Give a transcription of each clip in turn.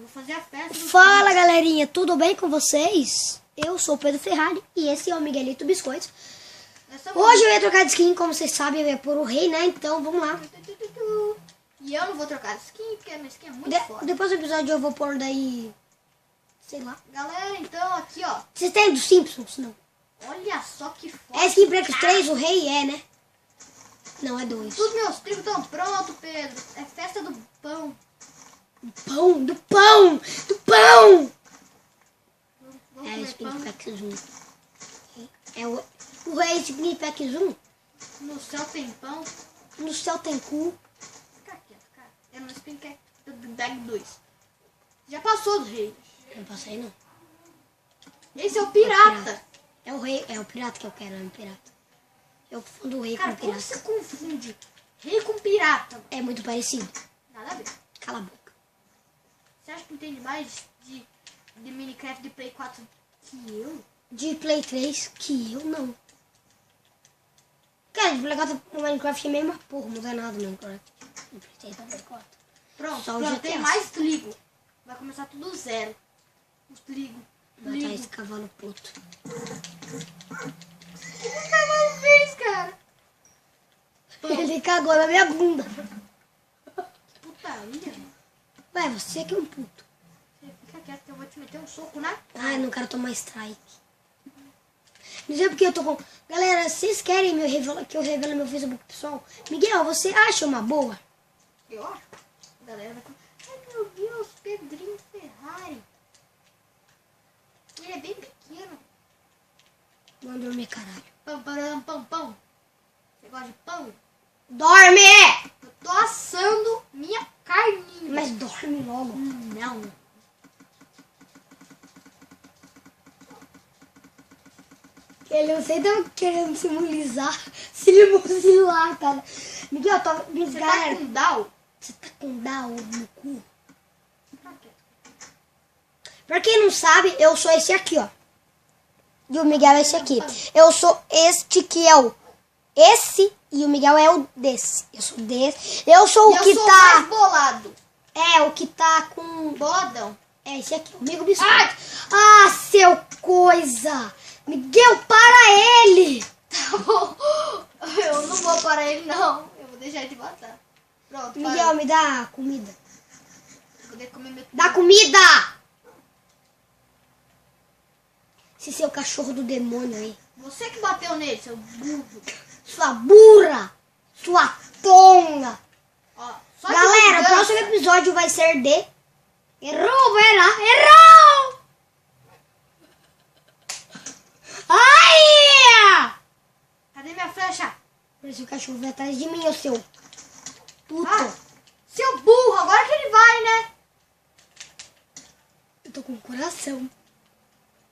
Vou fazer a festa. Fala, galerinha, tudo bem com vocês? Eu sou o Pedro Ferrari e esse é o Miguelito Biscoitos. Hoje eu ia trocar de skin, como vocês sabem, eu ia pôr o rei, né? Então vamos lá. E eu não vou trocar de skin, porque a minha skin é muito foda. Depois do episódio eu vou pôr daí, sei lá. Galera, então aqui ó. Vocês têm dos Simpsons? Não. Olha só que foda. É skin Black 3, o rei é, né? Não, é 2. Todos meus trigos estão prontos, Pedro. É festa do pão. Do pão! Vamos É o comer Spin pão. Pack Zoom. É o rei Spin Pack Zoom. No céu tem pão. No céu tem cu. Fica quieto, cara. É no Spin Pack Bag 2. Já passou do rei. Não passei, não. Esse é o pirata. É o rei, é o pirata que eu quero, é o pirata. Eu confundo o rei Cara, com o como pirata. você confunde rei com pirata? É muito parecido. Nada a ver. Cala a boca. Você acha que entende mais de Minecraft de Play 4 que eu? De Play 3, que eu não. Cara, de Play 4 no Minecraft é mesmo uma porra, não dá nada no Minecraft. Não precisa da Play 4. Pronto, Só o plantei GTA. mais trigo. Vai começar tudo do zero. Os trigo. Matar esse cavalo puto. O que o cavalo fez, cara? Ele cagou na minha bunda. Que putaria. Ué, você que é um puto. Você fica quieto que eu vou te meter um soco na... Ai, não quero tomar strike. Não sei porque eu tô com... Galera, vocês querem que eu revele meu Facebook pessoal? Miguel, você acha uma boa? Eu acho. A galera vai... Ai, meu Deus, Pedrinho Ferrari. Ele é bem pequeno. Vamos dormir, caralho. Pão, pão, pão, pão. Você gosta de pão? Dorme! Eu tô assando minha carninha. Mas dorme logo. Não. Você tá querendo simular, cara. Miguel, tô... Você galera, tá com Down? você tá com down no cu? Pra quem não sabe, eu sou esse aqui, ó. E o Miguel é esse aqui. Eu sou este que é o esse e o Miguel é o desse. Eu sou desse. Eu sou o que Eu sou tá... mais bolado. É, o que tá com... Boladão. É esse aqui, o amigo biscoito. Ah, seu coisa! Miguel, para ele! Tá bom. Eu não vou parar ele, não. Eu vou deixar ele matar. Pronto, Miguel, parou. me dá comida. Vou poder comer meu... Dá comida! Esse seu cachorro do demônio aí. Você que bateu nele, seu burro. Sua burra! Sua tonga! Ó, só de Galera, o vingança. próximo episódio vai ser de... Errou, vai lá! Errou! Ai! Cadê minha flecha? Esse cachorro vai atrás de mim, ô seu puto. Ah, seu burro, agora que ele vai, né? Eu tô com coração.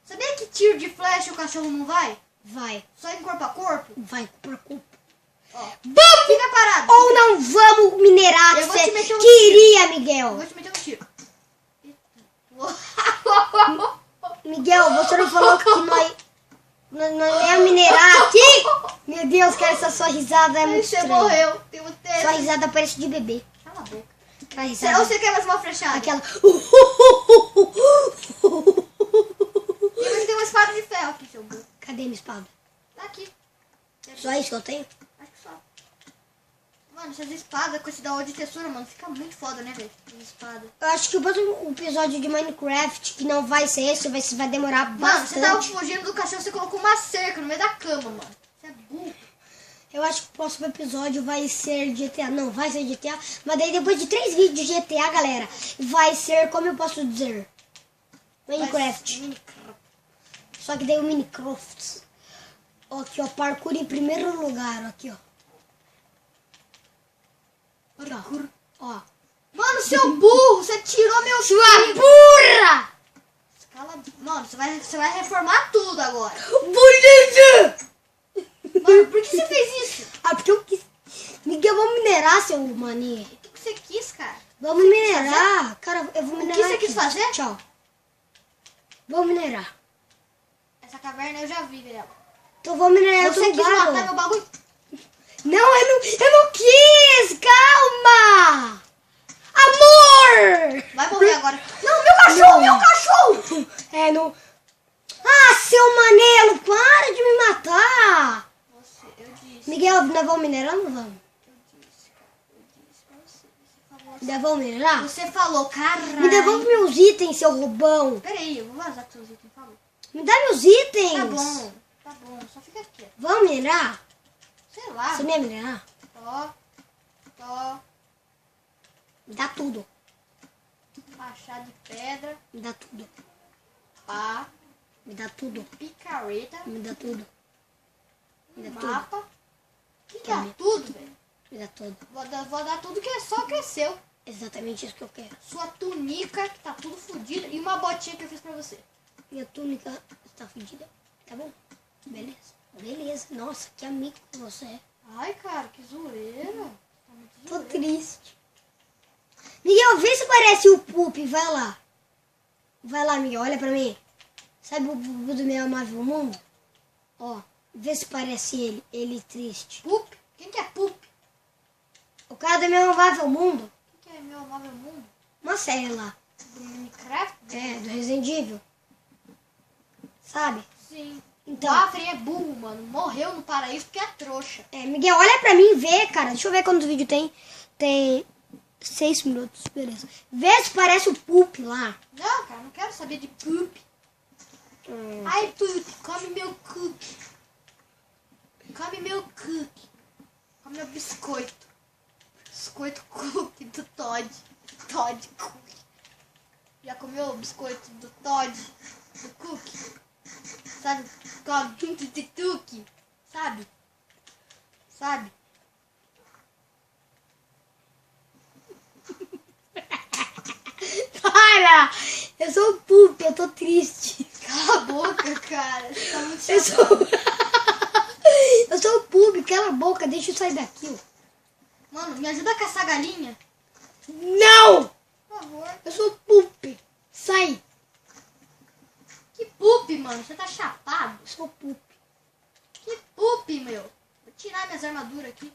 Sabia que tiro de flecha o cachorro não vai? Vai, Só em corpo a corpo? vai por culpa. Ó, Vamos! fica parado. Ou não vamos minerar que Eu vou você te meter um queria, Eu Miguel. vou te meter um tiro. Miguel, você não falou que nós ia minerar aqui? Meu Deus, cara, essa sua risada é muito Você estranha. morreu. Tem um Sua teto. risada parece de bebê. Cala a boca. Aquela risada. Ou você quer mais uma flechada? Aquela... Tem uma espada de ferro aqui, seu burro. Cadê minha espada? Tá aqui. Só isso que eu tenho? Acho que só. Mano, essas espadas com esse da de tesoura, mano, fica muito foda, né, velho? Essas espadas. Eu acho que o próximo episódio de Minecraft, que não vai ser esse, vai demorar Mano, você tava bastante. fugindo do cachorro, você colocou uma cerca no meio da cama, mano. Você é burro. Eu acho que o próximo episódio vai ser GTA. Não, vai ser GTA. Mas daí depois de 3 vídeos de GTA, galera, vai ser, como eu posso dizer? Minecraft. Minecraft. Só que daí o Minecraft. Ó, aqui, ó, parkour em primeiro lugar, ó, aqui, ó. Aqui, ó. Ó. Mano, seu burro, você tirou meu Sua trigo. burra! Cala... Mano, você vai reformar tudo agora. Bonito! Mano, por que você fez isso? Ah, porque eu quis. Miguel, vamos minerar, seu maninho. O que você quis, cara? Vamos minerar. Cara, eu vou minerar. que você aqui. quis fazer? Tchau. Vou minerar. Essa caverna eu já vi dela. Então vou minerar em outro Você quis lugar. matar ó. meu bagulho? Não, eu não quis! Calma! Amor! Vai morrer agora. Não, cachorro, meu cachorro! É, no... Ah, seu Manelo, para de me matar! Eu disse. Miguel, nós vamos minerar ou não vamos? Eu disse, cara. Eu disse pra você. Você falou Nós vamos minerar? Você falou, caralho. Me devolve meus itens, seu roubão. Peraí, eu vou vazar com seus itens, falou. Me dá meus itens. Tá bom, só fica aqui. Vamos minerar? Sei lá. Você não ia minerar? Tó. Me dá tudo. Machado de pedra. Me dá tudo. Pá. Me dá tudo. Picareta. Me dá tudo. Me dá tudo. Mapa. Que dá tudo, velho? Me dá tudo. Vou dar tudo que só cresceu. Exatamente isso que eu quero. Sua túnica, que tá tudo fodida. E uma botinha que eu fiz pra você. Minha túnica está fedida. Tá bom? Beleza. Beleza. Nossa, que amigo que você é. Ai, cara, que zoeira. Tá muito Tô zoeira. triste. Miguel, vê se parece o Pup. Vai lá. Vai lá, Miguel. Olha pra mim. Sabe o Pup do Meu Amável Mundo? Ó, vê se parece ele. Ele triste. Pup? Quem que é Pup? O cara do Meu Amável Mundo. Quem que é meu amável mundo? Uma série lá. Do Minecraft? É, do Resident Evil. Sabe? Sim. Então. O Afren é burro, mano. Morreu no paraíso porque é trouxa. É, Miguel, olha pra mim e vê, cara. Deixa eu ver quantos vídeos tem. Tem 6 minutos, beleza. Vê se parece o Pup lá. Não, cara, não quero saber de Pup. Ai, Pup, come meu cookie. Come meu cookie. Come meu biscoito. Biscoito cookie do Todd. Todd cookie. Já comeu o biscoito do Todd? Do cookie? Sabe? Come junto de tuque. Sabe? Sabe? Para! Eu sou o Pup, eu tô triste. Cala a boca, cara. Você tá muito Eu chato. sou... eu sou o Pup, cala a boca, deixa eu sair daqui, ó. Mano, me ajuda a caçar a galinha? Não! Por favor. Eu sou o Pup. Sai. Que Pup, mano. Você tá chapado? Eu sou o Pup. Que Pup, meu. Vou tirar minhas armaduras aqui.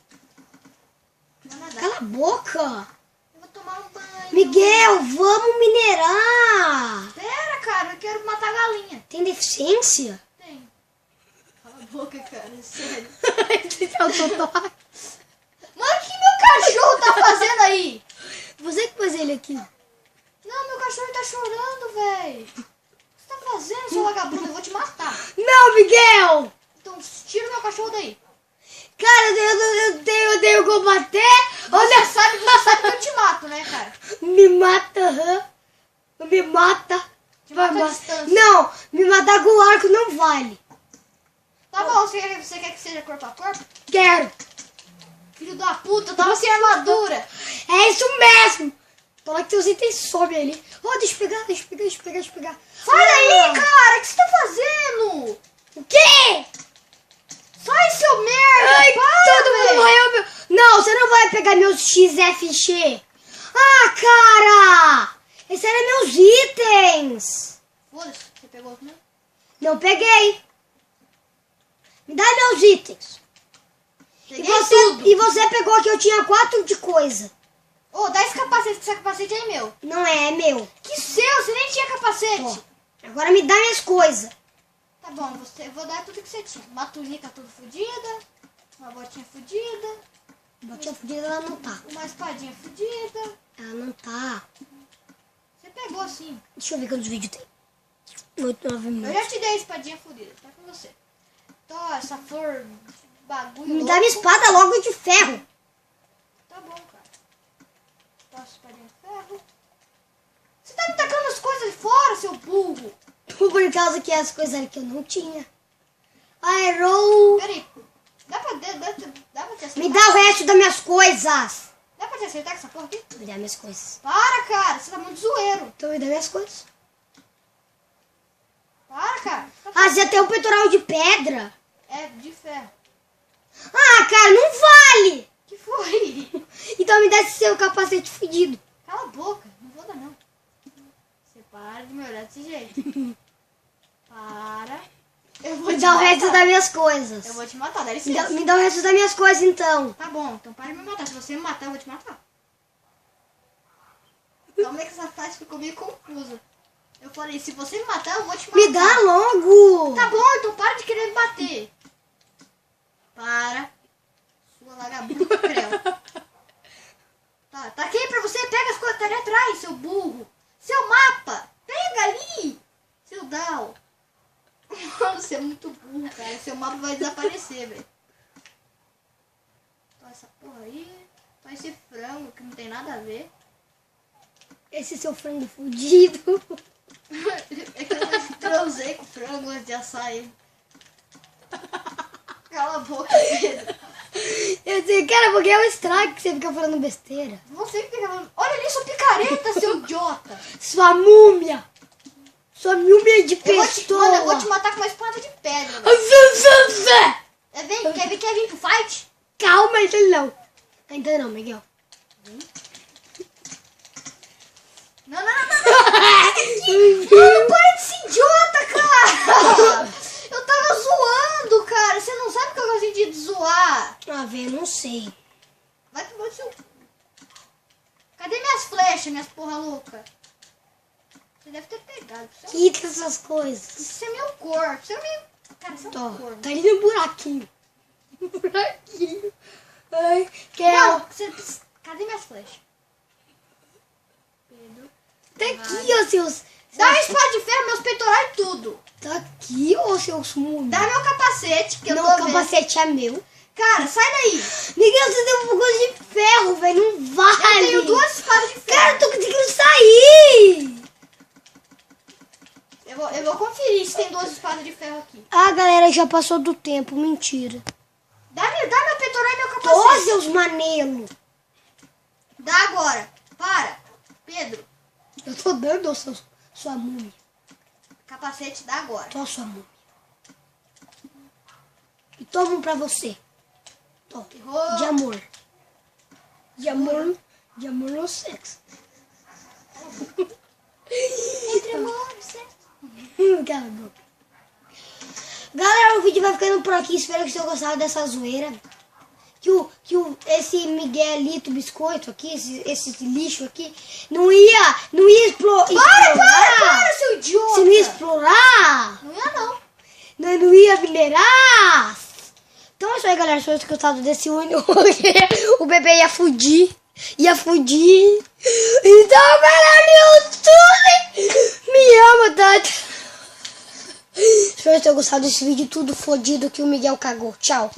Não vai nadar. Cala a boca. Eu vou tomar um banho. Miguel, vamos minerar. Pera, cara. Eu quero matar a galinha. Tem deficiência? Tem. Cala a boca, cara. Sério. Mano, o que meu cachorro tá fazendo aí? Você que pôs ele aqui. Não, meu cachorro tá chorando, velho. O que você tá fazendo, seu vagabundo? Eu vou te matar. Não, Miguel! Então, tira o meu cachorro daí. Cara, eu tenho como bater? Você sabe que eu te mato, né, cara? Me mata, aham. Me mata. Te mato Vai à ma- distância. Não, me matar com arco não vale. Tá bom, você quer que seja corpo a corpo? Quero. Filho da puta, eu tava sem armadura. É isso mesmo. Fala que teus itens sobem ali. Oh, deixa eu pegar. Sai daí, Ah, cara, o que você tá fazendo? O quê? Sai, seu merda. Ai, para, todo mundo velho. morreu. Não, você não vai pegar meus XFX. Ah, cara. Esses eram meus itens. Foda-se, você pegou os meus? Não peguei. Me dá meus itens. Peguei E tudo. você pegou que eu tinha 4 de coisa. Ô, dá esse capacete aí, meu. Não é meu. Que seu, você nem tinha capacete. Ó, agora me dá minhas coisas. Tá bom, eu vou dar tudo que você tinha. Uma túnica toda fodida, uma botinha fodida, Botinha fudida, ela não tá. uma espadinha fodida. Ela não tá. Você pegou sim. Deixa eu ver quantos vídeos tem. 8, 9 Eu minutos. já te dei a espadinha fodida, tá com você. Então, essa flor de bagulho Me louco. dá minha espada logo de ferro. Tá bom, cara. Dá a espadinha de ferro. Você tá me tacando as coisas fora, seu burro. Por causa que as coisas que eu não tinha. Aerou. Peraí, dá pra te acertar? Me dá o resto das minhas coisas. Dá pra te acertar com essa porra aqui? Me dá minhas coisas. Para, cara, você tá muito zoeiro. Então me dá minhas coisas. Para, cara. Ah, você tem um peitoral de pedra? É de ferro. Ah, cara, não vale. Que foi? Então me dá esse seu capacete fedido. Cala a boca, não vou dar não. Você para de me olhar desse jeito. Para. Eu vou Me te dá o matar. resto das minhas coisas. Eu vou te matar, dá Me licença. dá, me dá o resto das minhas coisas, então. Tá bom, então para de me matar. Se você me matar, eu vou te matar. Calma aí que essa tática ficou meio confusa. Eu falei, se você me matar, eu vou te matar. Me dá logo. Tá bom, então para de querer me bater. Para. Sua vagabunda creu. Tá aqui pra você, pega as coisas, tá ali atrás, seu burro. Seu mapa, pega ali. Seu Dal. Você é muito burro, cara. Seu mapa vai desaparecer, velho. Toma essa porra aí. Toma esse frango que não tem nada a ver. Esse seu frango fudido. É que eu transei com frango antes de assar ele. Cala a boca, Pedro. Eu sei, cara, porque é um estrago que você fica falando besteira. Você fica falando... Olha ali sua picareta, seu idiota. Sua múmia. Sua múmia de Mano, pessoa. eu vou te matar com uma espada de pedra. Velho. Quer vir pro fight? Calma, ainda não. Ainda não, Miguel. Não. Mano, para de ser idiota, cara. Eu tava zoando, cara. Você não sabe que eu gosto de zoar. Ah, velho, não sei. Vai tomar o seu... Cadê minhas flechas, minhas porra louca? Você deve ter pegado. Quita essas coisas. Isso é meu corpo. Você é meu... Cara, você é um corpo. Tá ali no buraquinho. Buraquinho. Ai, Não, cadê minhas flechas? Pedro. Tá aqui, ó, seus... Dá uma espada de ferro, meus peitorais e tudo. Tá aqui, ó, seus múmios. Dá meu capacete, que eu Não, tô o vendo. capacete é meu. Cara, sai daí. Miguel, você tem um coisa de ferro, velho. Não vale. Eu tenho 2 espadas de ferro. Cara, eu tô conseguindo sair. Eu vou conferir se tem 2 espadas de ferro aqui. Ah, galera, já passou do tempo. Mentira. Dá meu peitoral e meu Tô, capacete. seus manelos. Dá agora. Para. Pedro, Eu tô dando ao sua múmia. capacete, dá agora. Tô a sua múmia. E toma um pra você. Toma. Errou. De amor. De amor. De amor no sexo. Entre amor, certo? Cala a boca. Galera, o vídeo vai ficando por aqui. Espero que vocês tenham gostado dessa zoeira. Esse Miguelito Biscoito aqui, esse lixo aqui, não ia explorar. Para, seu idiota. Você não ia explorar? Não ia, não. Não ia minerar? Então é isso aí, galera. Espero que vocês tenham gostado desse único. O bebê ia fudir. Então, galera do YouTube, me ama, tá? Espero que tenham gostado desse vídeo tudo fodido que o Miguel cagou. Tchau.